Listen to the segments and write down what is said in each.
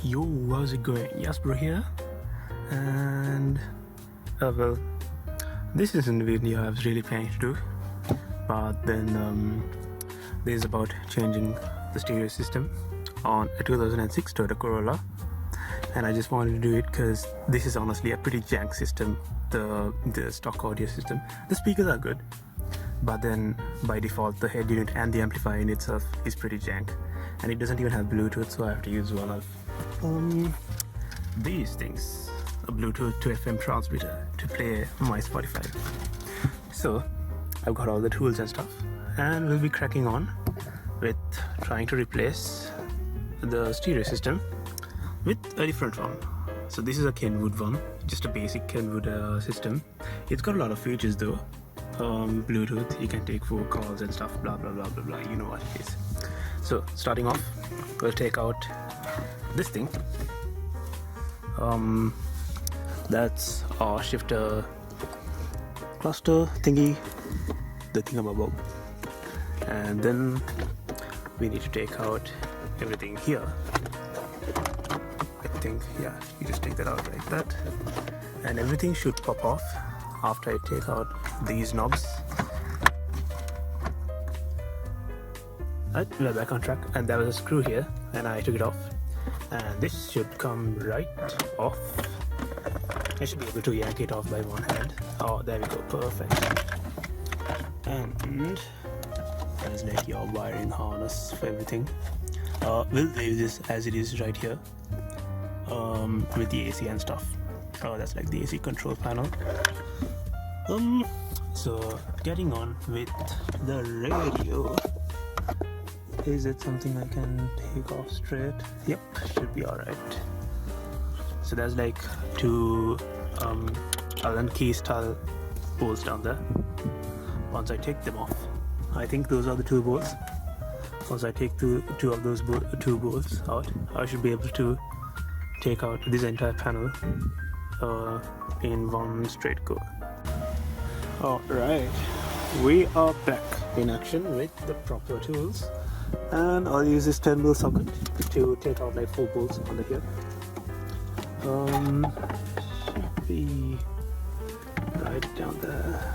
Yo, how's it going? Jasper here, and well, this isn't the video I was really planning to do, but then this is about changing the stereo system on a 2006 Toyota Corolla, and I just wanted to do it because this is honestly a pretty jank system. The stock audio system, the speakers are good, but then by default the head unit and the amplifier in itself is pretty jank, and it doesn't even have Bluetooth, so I have to use one of these things, a Bluetooth to FM transmitter to play my Spotify. So I've got all the tools and stuff, and we'll be cracking on with trying to replace the stereo system with a different one. So this is a Kenwood one, just a basic Kenwood system. It's got a lot of features though. Bluetooth, you can take phone calls and stuff, blah blah blah blah blah, you know what it is. So starting off, we'll take out this thing. That's our shifter cluster thingy, the thingamabob, and then we need to take out everything here. I think, yeah, you just take that out like that, and everything should pop off after I take out these knobs. Right, we're back on track, and there was a screw here and I took it off, and this should come right off. I should be able to yank it off by one hand. Oh, there we go, perfect. And there's like your wiring harness for everything. We'll leave this as it is right here, with the AC and stuff. Oh, that's like the AC control panel. So getting on with the radio. Is it something I can take off straight? Yep, should be alright. So there's like two Allen key style bolts down there. Once I take them off, I think those are the two bolts. Once I take two of those two bolts out, I should be able to take out this entire panel in one straight go. Alright, we are back in action with the proper tools, and I'll use this 10mm socket to take out like 4 bolts under here. Should be right down there.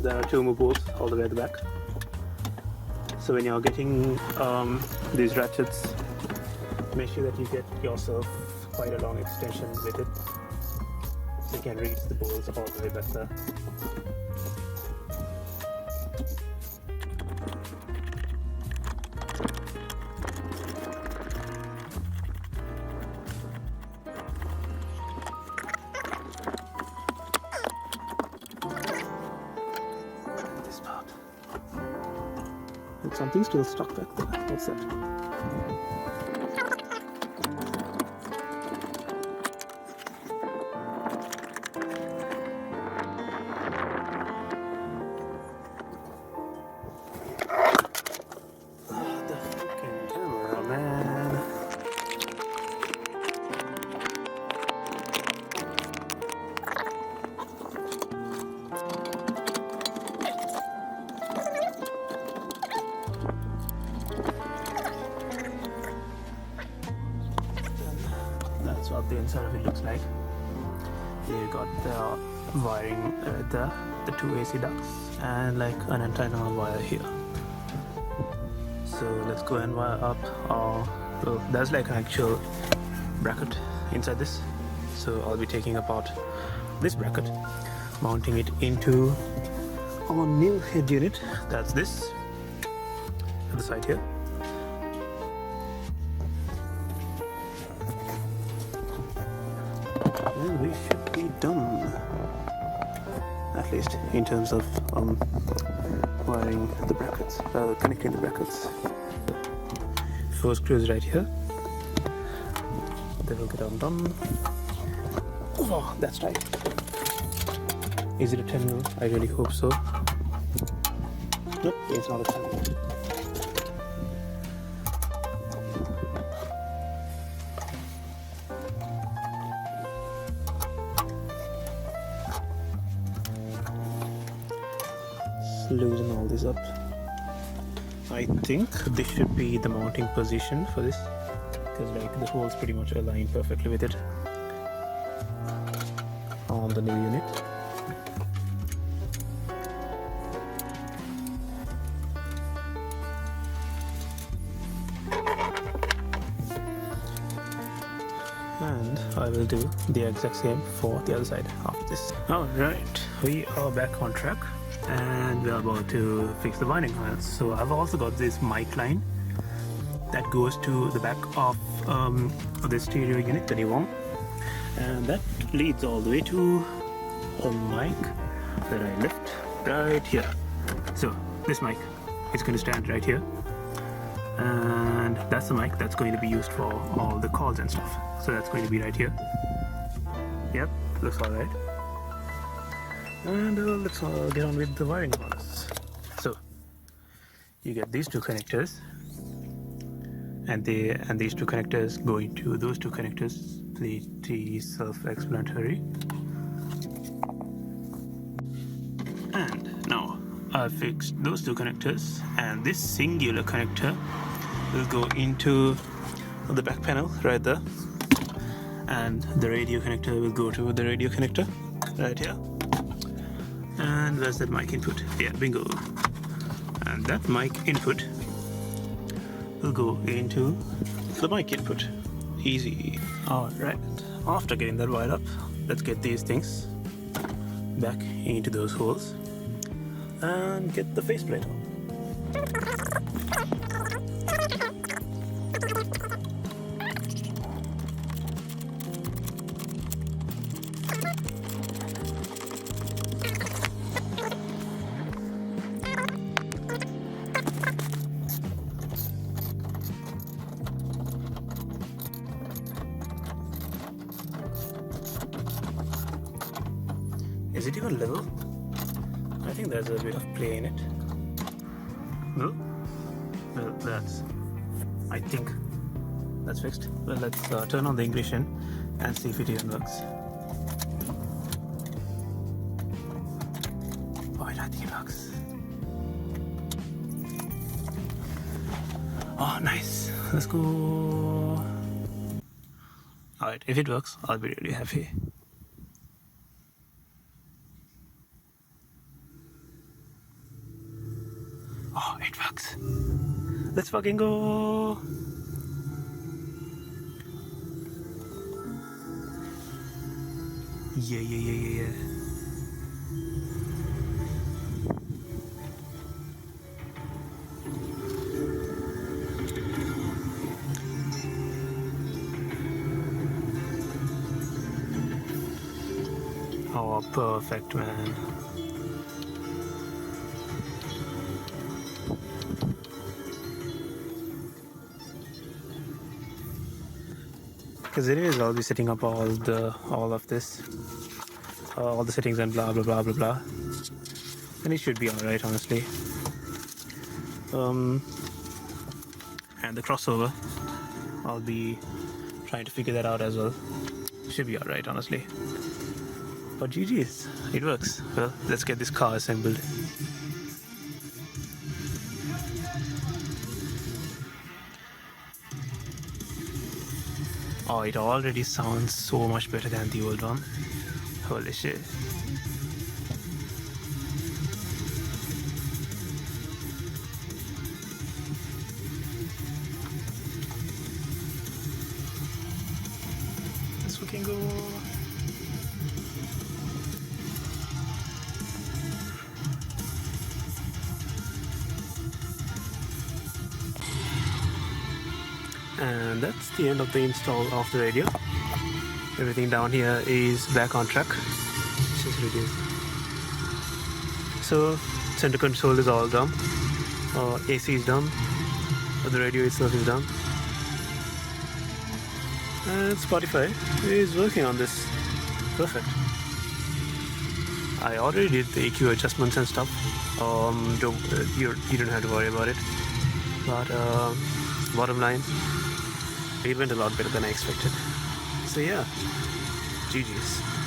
There are 2 more bolts all the way at the back. So when you're getting these ratchets, make sure that you get yourself quite a long extension with it, so you can reach the bolts all the way back there. And something's still stuck back there. What's that? The freaking camera, man. That's what the inside of it looks like. You got the wiring there, the 2 AC ducts, and like an antenna wire here. So let's go and wire up our, well, there's like an actual bracket inside this. So I'll be taking apart this bracket, mounting it into our new head unit. That's this at the side here. And we should be done, at least in terms of wiring the brackets, connecting the brackets. 4 screws right here. They will get undone. Oh, that's tight. Is it a 10mm? I really hope so. Nope, it's not a channel. Loosen all this up. I think this should be the mounting position for this, because like the holes pretty much align perfectly with it on the new unit. And I will do the exact same for the other side after this. Alright, we are back on track and we are about to fix the winding harness. So I've also got this mic line that goes to the back of the stereo unit, the new one, and that leads all the way to a mic that I left right here. So this mic is going to stand right here, and that's the mic that's going to be used for all the calls and stuff. So that's going to be right here. Yep, looks alright. And let's get on with the wiring harness. So you get these two connectors, and these two connectors go into those two connectors. Pretty self-explanatory. And now I've fixed those two connectors, and this singular connector will go into the back panel right there, and the radio connector will go to the radio connector right here. And where's that mic input? Yeah, bingo. And that mic input will go into the mic input. Easy. Alright, after getting that wired up, let's get these things back into those holes and get the faceplate on. Is it even level? I think there's a bit of play in it. No? Well, I think that's fixed. Well, let's turn on the ignition and see if it even works. Oh, I think it works. Oh, nice. Let's go. Alright, if it works, I'll be really happy. Oh, it works. Let's fucking go. Yeah. Oh, perfect, man. Because anyways, I'll be setting up all of this, all the settings and blah blah blah blah blah, and it should be alright, honestly. And the crossover, I'll be trying to figure that out as well. Should be alright, honestly. But GG's, it works. Well, let's get this car assembled. Oh, it already sounds so much better than the old one. Holy shit. Let's fucking go. And that's the end of the install of the radio. Everything down here is back on track. Let's just reduce. So center console is all done. AC is done. The radio itself is done. And Spotify is working on this. Perfect. I already did the EQ adjustments and stuff. You don't have to worry about it. But bottom line, it went a lot better than I expected. So yeah, GG's.